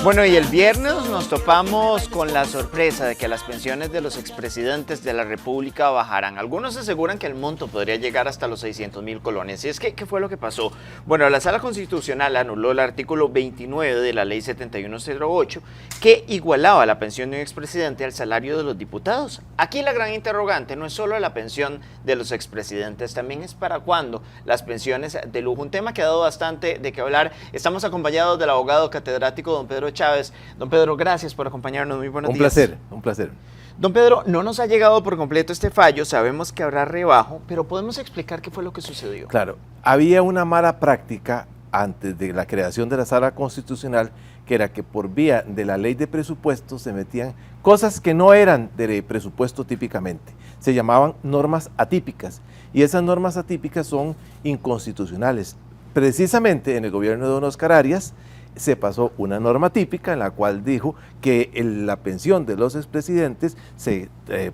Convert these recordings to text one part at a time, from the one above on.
Bueno, y el viernes nos topamos con la sorpresa de que las pensiones de los expresidentes de la República bajarán. Algunos aseguran que el monto podría llegar hasta los 600,000 colones. ¿Y es que qué fue lo que pasó? Bueno, la Sala Constitucional anuló el artículo 29 de la Ley 7108 que igualaba la pensión de un expresidente al salario de los diputados. Aquí la gran interrogante no es solo la pensión de los expresidentes, también es para cuándo las pensiones de lujo. Un tema que ha dado bastante de qué hablar. Estamos acompañados del abogado catedrático don Pedro Chávez. Don Pedro, gracias por acompañarnos. Muy buenos días. Un placer. Don Pedro, no nos ha llegado por completo este fallo, sabemos que habrá rebajo, pero ¿podemos explicar qué fue lo que sucedió? Claro, había una mala práctica antes de la creación de la Sala Constitucional, que era que por vía de la ley de presupuesto se metían cosas que no eran de presupuesto típicamente. Se llamaban normas atípicas, y esas normas atípicas son inconstitucionales. Precisamente en el gobierno de don Oscar Arias se pasó una norma típica en la cual dijo que la pensión de los expresidentes se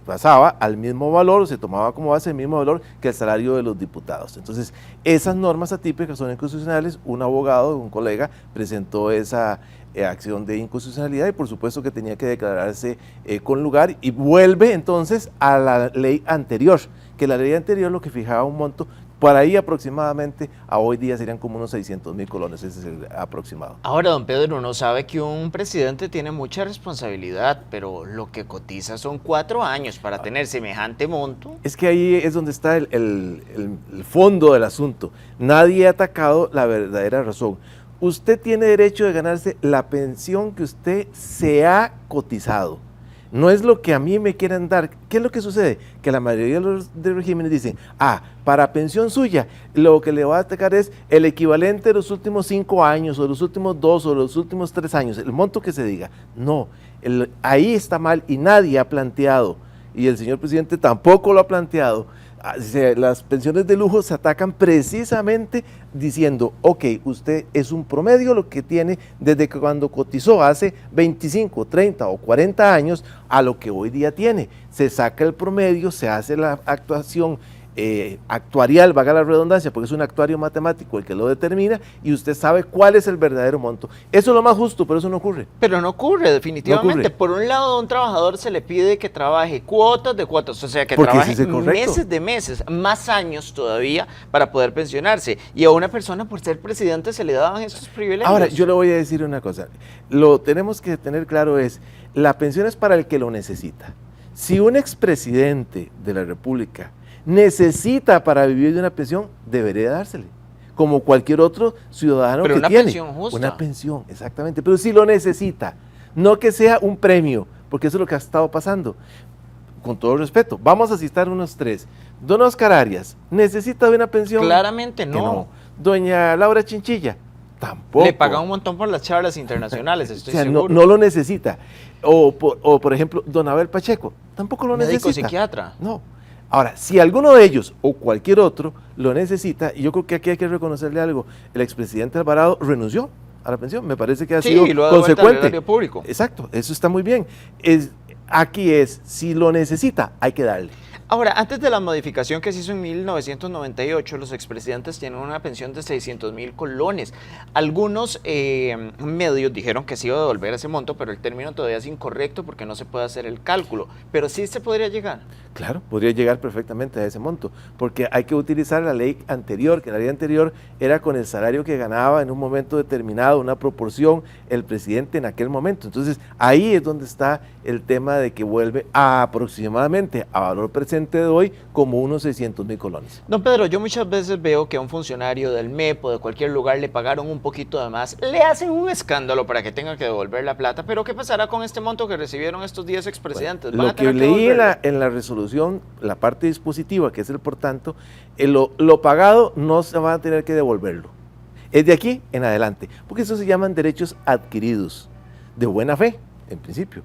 pasaba al mismo valor, o se tomaba como base el mismo valor que el salario de los diputados. Entonces, esas normas atípicas son inconstitucionales. Un abogado, un colega, presentó esa acción de inconstitucionalidad y por supuesto que tenía que declararse con lugar, y vuelve entonces a la ley anterior, que la ley anterior lo que fijaba un monto. Por ahí aproximadamente, a hoy día serían como unos 600,000 colones, ese es el aproximado. Ahora, don Pedro, uno sabe que un presidente tiene mucha responsabilidad, pero lo que cotiza son 4 años para tener semejante monto. Es que ahí es donde está el fondo del asunto. Nadie ha atacado la verdadera razón. Usted tiene derecho de ganarse la pensión que usted se ha cotizado. No es lo que a mí me quieran dar. ¿Qué es lo que sucede? Que la mayoría de los regímenes dicen, para pensión suya, lo que le va a atacar es el equivalente de los últimos 5 años, o los últimos 2, o los últimos 3 años, el monto que se diga. No, ahí está mal y nadie ha planteado, y el señor presidente tampoco lo ha planteado. Las pensiones de lujo se atacan precisamente diciendo, ok, usted es un promedio lo que tiene desde que cuando cotizó hace 25, 30 o 40 años a lo que hoy día tiene. Se saca el promedio, se hace la actuación actuarial, valga la redundancia, porque es un actuario matemático el que lo determina, y usted sabe cuál es el verdadero monto. Eso es lo más justo, pero eso no ocurre. Pero no ocurre, definitivamente. No ocurre. Por un lado, a un trabajador se le pide que trabaje cuotas de cuotas, o sea, que trabaje meses de meses, más años todavía para poder pensionarse. Y a una persona, por ser presidente, se le daban esos privilegios. Ahora, yo le voy a decir una cosa. Lo tenemos que tener claro es, la pensión es para el que lo necesita. Si un expresidente de la República necesita para vivir de una pensión, debería dársele, como cualquier otro ciudadano que tiene. Pero una pensión justa. Una pensión, exactamente, pero si lo necesita, no que sea un premio, porque eso es lo que ha estado pasando. Con todo respeto, vamos a citar unos 3. Don Oscar Arias, ¿necesita de una pensión? Claramente no. Doña Laura Chinchilla, tampoco. Le pagan un montón por las charlas internacionales, estoy seguro. No lo necesita. O por ejemplo, don Abel Pacheco, tampoco lo necesita. Médico psiquiatra. No. Ahora, si alguno de ellos o cualquier otro lo necesita, y yo creo que aquí hay que reconocerle algo, el expresidente Alvarado renunció a la pensión, me parece que ha sido y lo ha consecuente. Al público. Exacto, eso está muy bien. Aquí si lo necesita, hay que darle. Ahora, antes de la modificación que se hizo en 1998, los expresidentes tienen una pensión de 600,000 colones. Algunos medios dijeron que se iba a devolver ese monto, pero el término todavía es incorrecto porque no se puede hacer el cálculo. Pero sí se podría llegar. Claro, podría llegar perfectamente a ese monto, porque hay que utilizar la ley anterior, que la ley anterior era con el salario que ganaba en un momento determinado, una proporción, el presidente en aquel momento. Entonces, ahí es donde está el tema de que vuelve aproximadamente a valor presente de hoy como unos 600,000 colones. Don Pedro, yo muchas veces veo que a un funcionario del MEP o de cualquier lugar le pagaron un poquito de más, le hacen un escándalo para que tenga que devolver la plata, pero ¿qué pasará con este monto que recibieron estos 10 expresidentes? Bueno, lo que leí en la resolución, la parte dispositiva, que es el por tanto, lo pagado no se va a tener que devolverlo. Es de aquí en adelante, porque eso se llaman derechos adquiridos, de buena fe, en principio.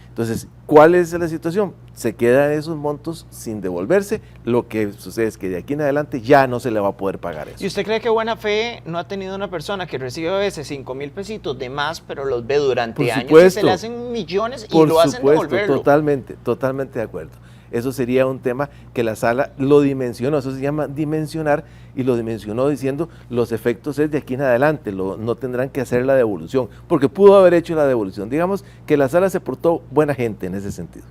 Entonces, ¿cuál es la situación? Se quedan esos montos sin devolverse, lo que sucede es que de aquí en adelante ya no se le va a poder pagar eso. ¿Y usted cree que buena fe no ha tenido una persona que recibe a veces 5,000 pesitos de más, pero los ve durante años y se le hacen millones y lo hacen devolverlo? Totalmente de acuerdo. eso sería un tema que la sala lo dimensionó, eso se llama dimensionar, y lo dimensionó diciendo los efectos es de aquí en adelante, no tendrán que hacer la devolución, porque pudo haber hecho la devolución. Digamos que la sala se portó buena gente en ese sentido.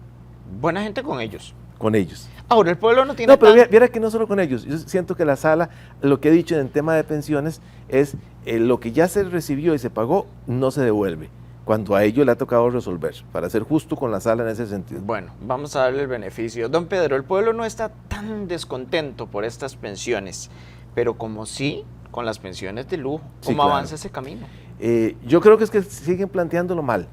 Buena gente con ellos. Con ellos. Ahora, el pueblo no tiene... No, pero viera que no solo con ellos. Yo siento que la sala, lo que he dicho en tema de pensiones, es lo que ya se recibió y se pagó, no se devuelve, cuando a ellos le ha tocado resolver, para ser justo con la sala en ese sentido. Bueno, vamos a darle el beneficio. Don Pedro, el pueblo no está tan descontento por estas pensiones, pero como sí con las pensiones de lujo. ¿Cómo Sí, claro. avanza ese camino? Yo creo que es que siguen planteándolo mal,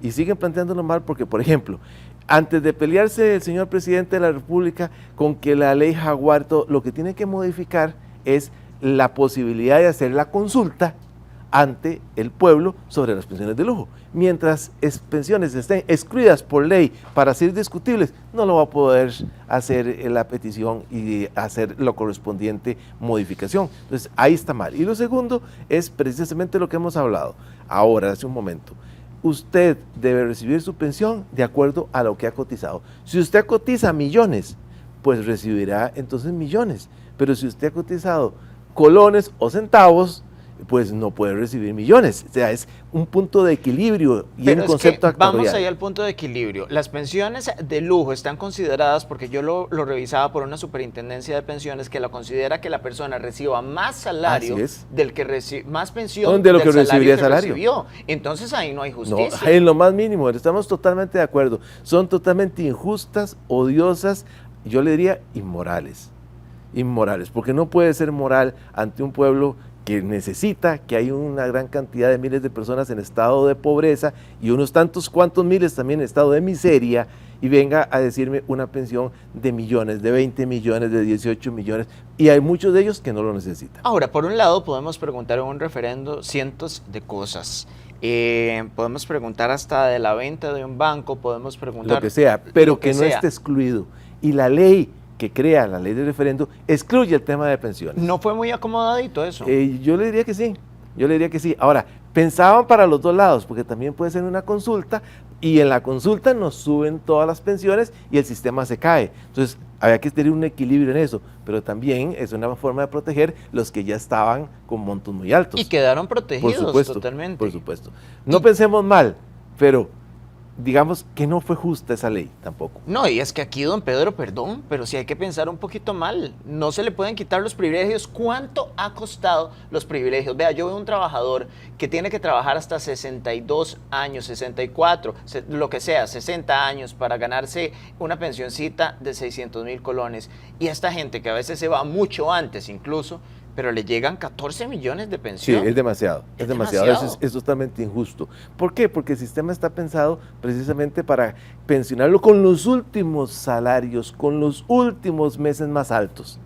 y siguen planteándolo mal porque, por ejemplo, antes de pelearse el señor presidente de la República con que la ley Jaguar, lo que tiene que modificar es la posibilidad de hacer la consulta ante el pueblo sobre las pensiones de lujo. Mientras pensiones estén excluidas por ley para ser discutibles, no lo va a poder hacer la petición y hacer la correspondiente modificación. Entonces, ahí está mal. Y lo segundo es precisamente lo que hemos hablado ahora, hace un momento. Usted debe recibir su pensión de acuerdo a lo que ha cotizado. Si usted cotiza millones, pues recibirá entonces millones. Pero si usted ha cotizado colones o centavos, pues no puede recibir millones. O sea, es un punto de equilibrio y Pero un concepto actuarial. vamos ahí al punto de equilibrio. Las pensiones de lujo están consideradas, porque yo lo revisaba por una superintendencia de pensiones que la considera que la persona reciba más salario del que recibe, más pensión de lo que recibiría salario. salario. Entonces ahí no hay justicia. No, en lo más mínimo, estamos totalmente de acuerdo. Son totalmente injustas, odiosas, yo le diría inmorales. Inmorales, porque no puede ser moral ante un pueblo que necesita, que hay una gran cantidad de miles de personas en estado de pobreza y unos tantos cuantos miles también en estado de miseria, y venga a decirme una pensión de millones, de 20 millones, de 18 millones, y hay muchos de ellos que no lo necesitan. Ahora, por un lado, podemos preguntar en un referendo cientos de cosas. Podemos preguntar hasta de la venta de un banco, podemos preguntar... Lo que sea, pero que no esté excluido. Y la ley que crea la ley de referendo excluye el tema de pensiones. ¿No fue muy acomodadito eso? Yo le diría que sí, yo le diría que sí. Ahora, pensaban para los dos lados, porque también puede ser una consulta, y en la consulta nos suben todas las pensiones y el sistema se cae. Entonces, había que tener un equilibrio en eso, pero también es una forma de proteger los que ya estaban con montos muy altos. Y quedaron protegidos, por supuesto, totalmente. Por supuesto. No pensemos mal, pero digamos que no fue justa esa ley tampoco. No, y es que aquí, don Pedro, perdón, pero sí hay que pensar un poquito mal. No se le pueden quitar los privilegios. ¿Cuánto ha costado los privilegios? Vea, yo veo un trabajador que tiene que trabajar hasta 62 años, 64, lo que sea, 60 años para ganarse una pensioncita de 600,000 colones. Y esta gente que a veces se va mucho antes incluso, pero le llegan 14 millones de pensión. Sí, es demasiado, es demasiado. Es totalmente injusto. ¿Por qué? Porque el sistema está pensado precisamente para pensionarlo con los últimos salarios, con los últimos meses más altos.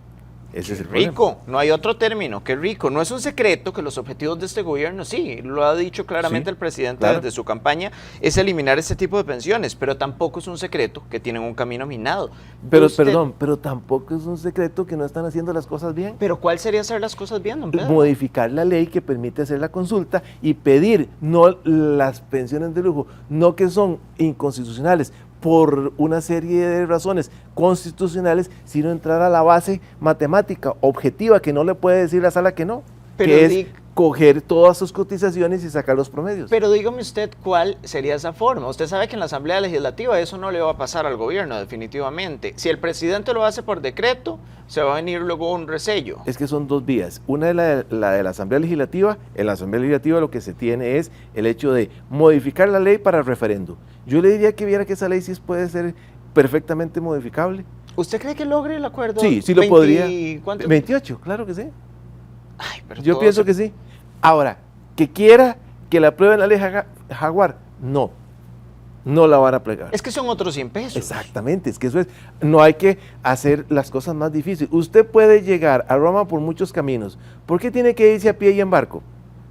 Ese es el rico, problema. No hay otro término, qué rico. No es un secreto que los objetivos de este gobierno, sí, lo ha dicho claramente el presidente desde su campaña, es eliminar este tipo de pensiones, pero tampoco es un secreto que tienen un camino minado. Pero perdón, pero tampoco es un secreto que no están haciendo las cosas bien. ¿Pero cuál sería hacer las cosas bien, don Pedro? Modificar la ley que permite hacer la consulta y pedir no las pensiones de lujo, no que son inconstitucionales, por una serie de razones constitucionales, sino entrar a la base matemática objetiva que no le puede decir la sala que no, pero que es coger todas sus cotizaciones y sacar los promedios. Pero dígame usted cuál sería esa forma. Usted sabe que en la Asamblea Legislativa eso no le va a pasar al gobierno, definitivamente. Si el presidente lo hace por decreto, se va a venir luego un resello. Es que son dos vías. Una es la de la Asamblea Legislativa. En la Asamblea Legislativa lo que se tiene es el hecho de modificar la ley para referendo. Yo le diría que viera que esa ley sí puede ser perfectamente modificable. ¿Usted cree que logre el acuerdo? Sí, sí lo podría. ¿Cuánto? 28, claro que sí. Ay, pero yo pienso que sí. Ahora, que quiera que la aprueben la ley Jaguar, no la van a plegar. Es que son otros 100 pesos. Exactamente, es que eso es, no hay que hacer las cosas más difíciles. Usted puede llegar a Roma por muchos caminos. ¿Por qué tiene que irse a pie y en barco?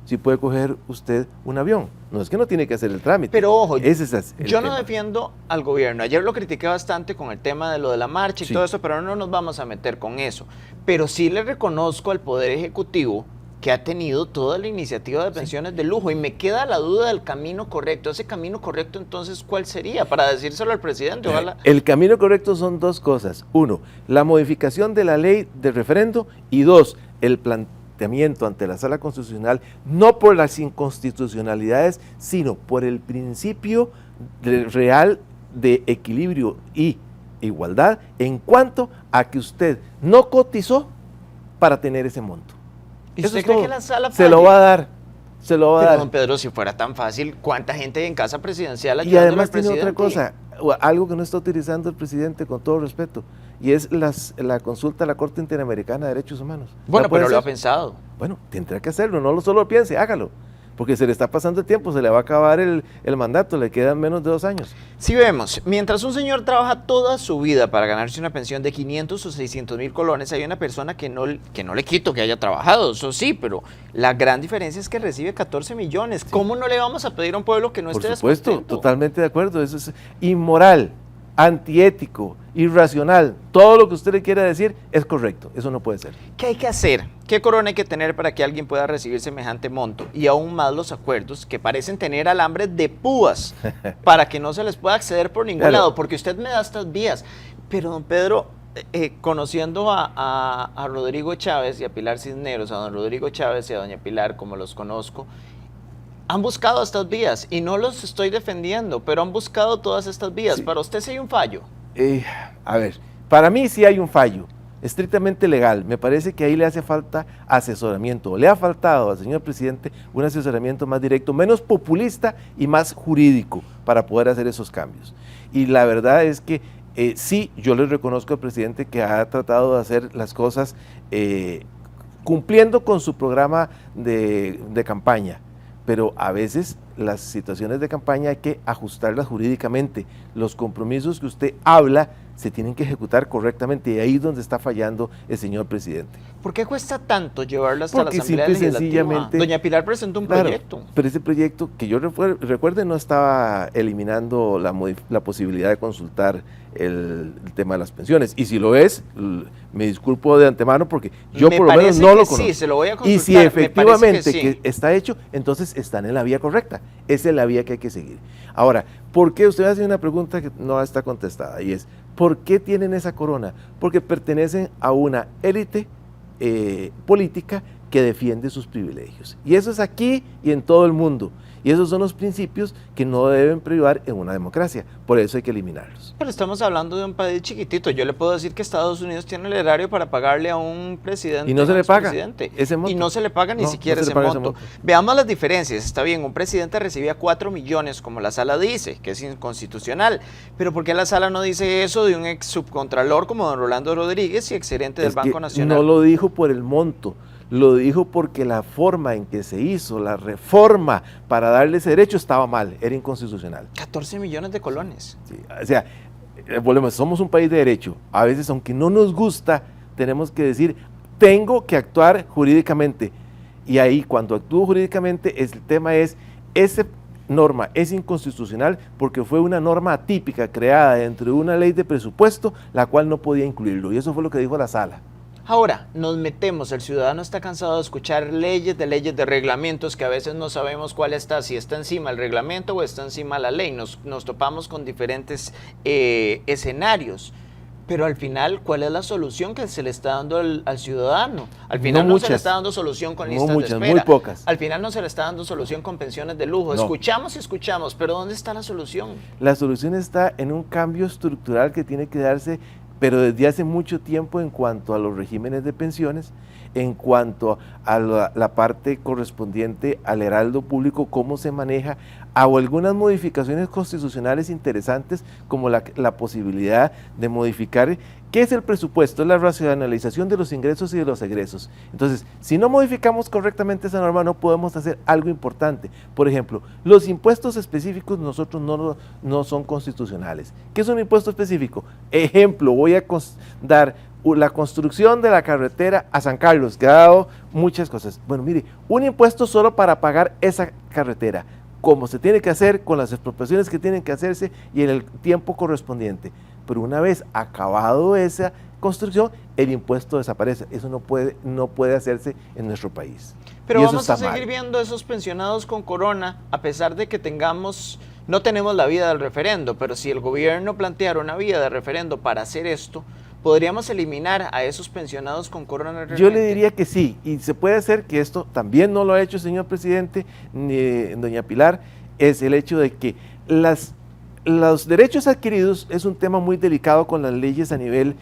Si puede coger usted un avión. No es que no tiene que hacer el trámite. Pero ojo, yo no defiendo al gobierno. Ayer lo critiqué bastante con el tema de lo de la marcha y todo eso, pero no nos vamos a meter con eso. Pero sí le reconozco al Poder Ejecutivo que ha tenido toda la iniciativa de pensiones de lujo, y me queda la duda del camino correcto. Ese camino correcto, entonces, ¿cuál sería? Para decírselo al presidente, ojalá. El camino correcto son dos cosas. Uno, la modificación de la ley de referendo, y dos, el planteamiento ante la Sala Constitucional, no por las inconstitucionalidades, sino por el principio real de equilibrio y igualdad en cuanto a que usted no cotizó para tener ese monto. ¿Y usted cree que la Sala se lo va a dar? Se lo va a Pero, dar. don Pedro, si fuera tan fácil, ¿cuánta gente hay en casa presidencial Y ayudándole además al tiene presidente? otra cosa, algo que no está utilizando el presidente, con todo respeto, y es la consulta a la Corte Interamericana de Derechos Humanos. Bueno, pero lo ha hacer. pensado. Bueno, tendrá que hacerlo, no solo lo piense, hágalo, porque se le está pasando el tiempo, se le va a acabar el mandato, le quedan menos de 2 años. Si vemos, mientras un señor trabaja toda su vida para ganarse una pensión de 500 o 600 mil colones, hay una persona que no le quito que haya trabajado, eso sí, pero la gran diferencia es que recibe 14 millones. Sí. ¿Cómo no le vamos a pedir a un pueblo que no esté descontento? Por supuesto, totalmente de acuerdo, eso es inmoral, antiético, irracional, todo lo que usted le quiera decir es correcto, eso no puede ser. ¿Qué hay que hacer? ¿Qué corona hay que tener para que alguien pueda recibir semejante monto? Y aún más los acuerdos que parecen tener alambre de púas para que no se les pueda acceder por ningún lado, porque usted me da estas vías. Pero, don Pedro, conociendo a Rodrigo Chávez y a Pilar Cisneros, a don Rodrigo Chávez y a doña Pilar, como los conozco, han buscado estas vías, y no los estoy defendiendo, pero han buscado todas estas vías. Sí. Para usted sí hay un fallo. A ver, para mí sí hay un fallo, estrictamente legal. Me parece que ahí le hace falta asesoramiento. Le ha faltado al señor presidente un asesoramiento más directo, menos populista y más jurídico para poder hacer esos cambios. Y la verdad es que sí, yo le reconozco al presidente que ha tratado de hacer las cosas cumpliendo con su programa de campaña, pero a veces las situaciones de campaña hay que ajustarlas jurídicamente. Los compromisos que usted habla se tienen que ejecutar correctamente, y ahí es donde está fallando el señor presidente. ¿Por qué cuesta tanto llevarlo hasta la Asamblea Legislativa? Doña Pilar presentó un proyecto. Pero ese proyecto, que yo recuerde, no estaba eliminando la posibilidad de consultar el tema de las pensiones, y si lo es, me disculpo de antemano porque yo por lo menos no lo conozco. Sí, se lo voy a consultar. Y si efectivamente que está hecho, entonces están en la vía correcta. Esa es la vía que hay que seguir. Ahora, ¿por qué? Usted hace una pregunta que no está contestada, y es, ¿por qué tienen esa corona? Porque pertenecen a una élite política que defiende sus privilegios. Y eso es aquí y en todo el mundo. Y esos son los principios que no deben privar en una democracia. Por eso hay que eliminarlos. Pero estamos hablando de un país chiquitito. Yo le puedo decir que Estados Unidos tiene el erario para pagarle a un presidente. Y no se le paga ese monto. Y no se le paga ni siquiera ese monto. Veamos las diferencias. Está bien, un presidente recibía 4 millones, como la Sala dice, que es inconstitucional. Pero ¿por qué la Sala no dice eso de un ex subcontralor como don Rolando Rodríguez y exgerente del Banco Nacional? No lo dijo por el monto. Lo dijo porque la forma en que se hizo la reforma para darle ese derecho estaba mal, era inconstitucional. 14 millones de colones. Sí, o sea, volvemos, somos un país de derecho. A veces, aunque no nos gusta, tenemos que decir, tengo que actuar jurídicamente. Y ahí, cuando actúo jurídicamente, el tema es, esa norma es inconstitucional porque fue una norma atípica creada dentro de una ley de presupuesto, la cual no podía incluirlo. Y eso fue lo que dijo la Sala. Ahora, nos metemos, el ciudadano está cansado de escuchar leyes, de reglamentos, que a veces no sabemos cuál está, si está encima el reglamento o está encima la ley. Nos topamos con diferentes escenarios, pero al final, ¿cuál es la solución que se le está dando al ciudadano? Al final no se le está dando solución con listas de espera. Muy pocas. Al final no se le está dando solución con pensiones de lujo. No. Escuchamos y escuchamos, pero ¿dónde está la solución? La solución está en un cambio estructural que tiene que darse, pero desde hace mucho tiempo, en cuanto a los regímenes de pensiones, en cuanto a la parte correspondiente al heraldo público, cómo se maneja, o algunas modificaciones constitucionales interesantes, como la posibilidad de modificar qué es el presupuesto, es la racionalización de los ingresos y de los egresos. Entonces, si no modificamos correctamente esa norma, no podemos hacer algo importante. Por ejemplo, los impuestos específicos nosotros no son constitucionales. ¿Qué es un impuesto específico? Ejemplo, voy a dar la construcción de la carretera a San Carlos, que ha dado muchas cosas. Bueno, mire, un impuesto solo para pagar esa carretera, como se tiene que hacer, con las expropiaciones que tienen que hacerse y en el tiempo correspondiente. Pero una vez acabado esa construcción, el impuesto desaparece. Eso no puede hacerse en nuestro país. Pero y eso vamos a está seguir mal. viendo esos pensionados con corona, a pesar de que no tenemos la vía del referendo, pero si el gobierno planteara una vía de referendo para hacer esto, ¿podríamos eliminar a esos pensionados con corona realmente? Yo le diría que sí, y se puede hacer, que esto también no lo ha hecho el señor presidente, ni doña Pilar, es el hecho de que los derechos adquiridos es un tema muy delicado con las leyes a nivel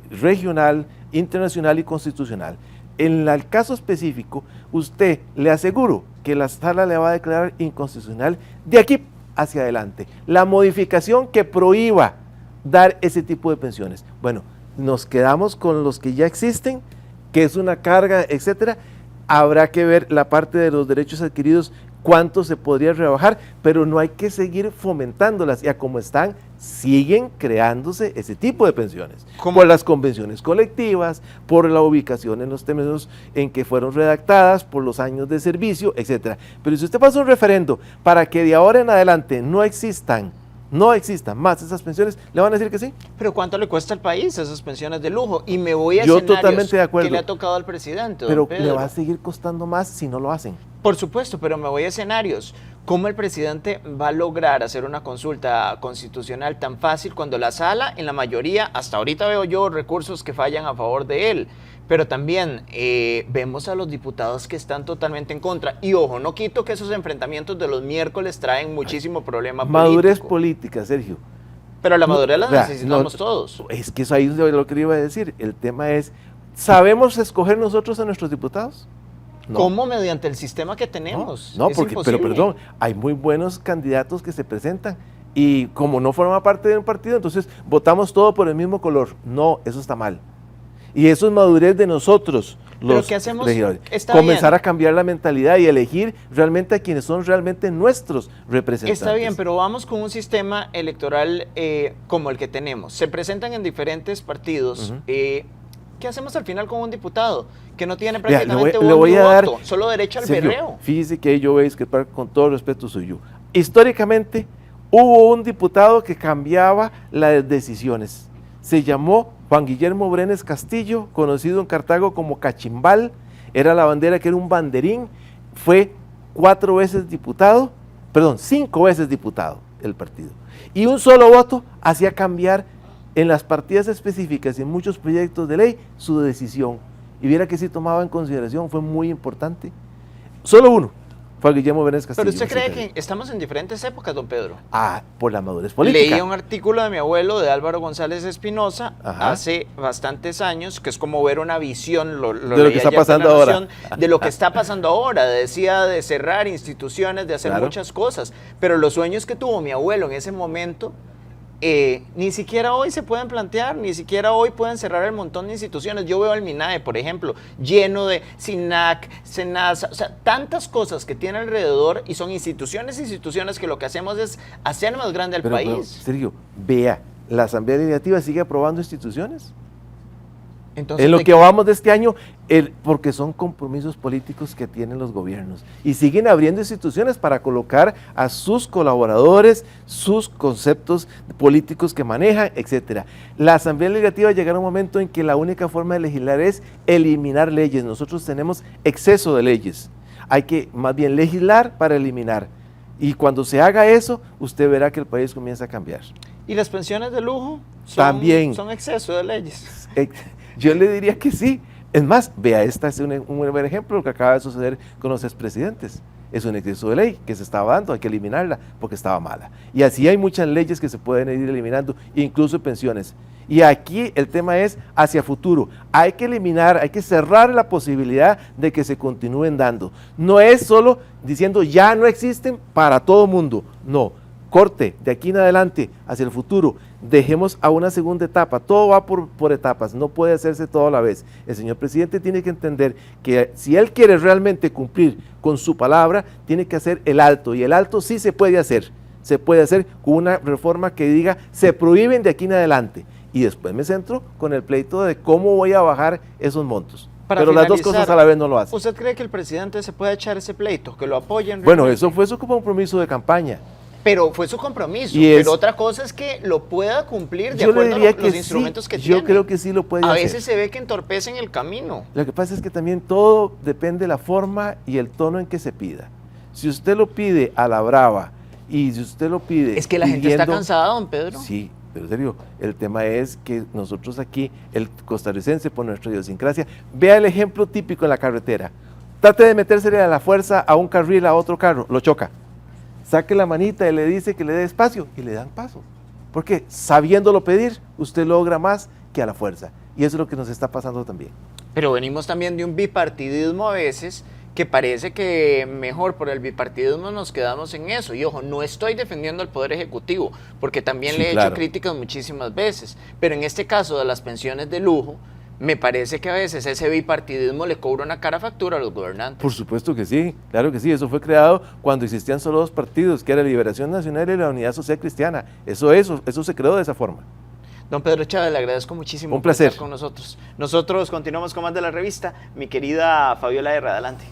regional, internacional y constitucional. En el caso específico, usted le aseguro que la sala le va a declarar inconstitucional de aquí hacia adelante la modificación que prohíba dar ese tipo de pensiones. Bueno, nos quedamos con los que ya existen, que es una carga, etcétera. Habrá que ver la parte de los derechos adquiridos, cuánto se podría rebajar, pero no hay que seguir fomentándolas. Ya como están, siguen creándose ese tipo de pensiones. ¿Cómo? Por las convenciones colectivas, por la ubicación en los términos en que fueron redactadas, por los años de servicio, etcétera. Pero si usted pasa un referendo para que de ahora en adelante no existan más esas pensiones, ¿le van a decir que sí? Pero ¿cuánto le cuesta al país esas pensiones de lujo? Y me voy a Yo escenarios totalmente de acuerdo. que le ha tocado al presidente, Pero don Pedro. le va a seguir costando más si no lo hacen. Por supuesto, pero me voy a escenarios. ¿Cómo el presidente va a lograr hacer una consulta constitucional tan fácil cuando la sala, en la mayoría, hasta ahorita veo yo recursos que fallan a favor de él? Pero también vemos a los diputados que están totalmente en contra. Y ojo, no quito que esos enfrentamientos de los miércoles traen muchísimo problema Madurez político. política, Sergio. Pero la madurez la Vea, necesitamos todos. Es que eso ahí es lo que le iba a decir. El tema es, ¿sabemos escoger nosotros a nuestros diputados? No. ¿Cómo? Mediante el sistema que tenemos. No, Es pero imposible. perdón, hay muy buenos candidatos que se presentan y como no forma parte de un partido, entonces votamos todo por el mismo color. No, eso está mal. Y eso es madurez de nosotros, ¿Pero los qué hacemos? legisladores. Está Comenzar bien. a cambiar la mentalidad y elegir realmente a quienes son realmente nuestros representantes. Está bien, pero vamos con un sistema electoral como el que tenemos. Se presentan en diferentes partidos. ¿Qué hacemos al final con un diputado que no tiene Vea, prácticamente le voy a dar, voto, solo derecho al Sergio, berreo? fíjese que ahí yo voy a discrepar con todo respeto suyo. Históricamente hubo un diputado que cambiaba las decisiones. Se llamó Juan Guillermo Brenes Castillo, conocido en Cartago como Cachimbal. Era la bandera que era un banderín. Fue 5 veces diputado el partido. Y un solo voto hacía cambiar en las partidas específicas y en muchos proyectos de ley su decisión. Y viera que sí tomaba en consideración, fue muy importante. Solo uno, fue Guillermo Brenes Castillo. ¿Pero usted cree que estamos en diferentes épocas, don Pedro? Por la madurez política. Leí un artículo de mi abuelo, de Álvaro González Espinosa, hace bastantes años, que es como ver una visión, lo de lo que está ayer, pasando una ahora. noción de lo que está pasando ahora. Decía de cerrar instituciones, de hacer muchas cosas, pero los sueños que tuvo mi abuelo en ese momento, ni siquiera hoy se pueden plantear, ni siquiera hoy pueden cerrar el montón de instituciones. Yo veo el MINAE, por ejemplo, lleno de SINAC, SENASA, o sea, tantas cosas que tiene alrededor y son instituciones que lo que hacemos es hacer más grande al país. Pero, Sergio, vea, la Asamblea Legislativa sigue aprobando instituciones. Entonces, En lo que vamos de este año, porque son compromisos políticos que tienen los gobiernos y siguen abriendo instituciones para colocar a sus colaboradores, sus conceptos políticos que manejan, etcétera. La Asamblea Legislativa llegará un momento en que la única forma de legislar es eliminar leyes. Nosotros tenemos exceso de leyes. Hay que más bien legislar para eliminar. Y cuando se haga eso, usted verá que el país comienza a cambiar. ¿Y las pensiones de lujo También son exceso de leyes? Yo le diría que sí. Es más, vea, este es un buen ejemplo de lo que acaba de suceder con los expresidentes. Es un exceso de ley que se estaba dando, hay que eliminarla porque estaba mala. Y así hay muchas leyes que se pueden ir eliminando, incluso pensiones. Y aquí el tema es hacia futuro. Hay que eliminar, hay que cerrar la posibilidad de que se continúen dando. No es solo diciendo ya no existen para todo mundo. No, corte de aquí en adelante hacia el futuro. Dejemos a una segunda etapa, todo va por etapas, no puede hacerse todo a la vez. El señor presidente tiene que entender que si él quiere realmente cumplir con su palabra, tiene que hacer el alto, y el alto sí se puede hacer con una reforma que diga, se prohíben de aquí en adelante, y después me centro con el pleito de cómo voy a bajar esos montos. Pero las dos cosas a la vez no lo hacen. ¿Usted cree que el presidente se puede echar ese pleito, que lo apoyen? Bueno, eso fue su compromiso de campaña. Pero fue su compromiso. Y Pero otra cosa es que lo pueda cumplir de yo le acuerdo diría a los que instrumentos sí, que tiene. yo creo que sí lo puede A hacer. veces se ve que entorpecen el camino. Lo que pasa es que también todo depende de la forma y el tono en que se pida. Si usted lo pide a la brava y si usted lo pide Es que la gente está pidiendo- cansada, don Pedro. Sí, pero en serio, el tema es que nosotros aquí, el costarricense por nuestra idiosincrasia, vea el ejemplo típico en la carretera. Trate de metérsele a la fuerza a un carril, a otro carro, lo choca. Saque la manita y le dice que le dé espacio y le dan paso. Porque sabiéndolo pedir, usted logra más que a la fuerza. Y eso es lo que nos está pasando también. Pero venimos también de un bipartidismo a veces que parece que mejor por el bipartidismo nos quedamos en eso. Y ojo, no estoy defendiendo al Poder Ejecutivo, porque también Sí, le he claro. hecho críticas muchísimas veces. Pero en este caso de las pensiones de lujo, me parece que a veces ese bipartidismo le cobra una cara factura a los gobernantes. Por supuesto que sí, claro que sí. Eso fue creado cuando existían solo dos partidos, que era Liberación Nacional y la Unidad Social Cristiana. Eso se creó de esa forma. Don Pedro Chávez, le agradezco muchísimo Un por placer. estar con nosotros. Nosotros continuamos con más de la revista. Mi querida Fabiola Herrera, adelante.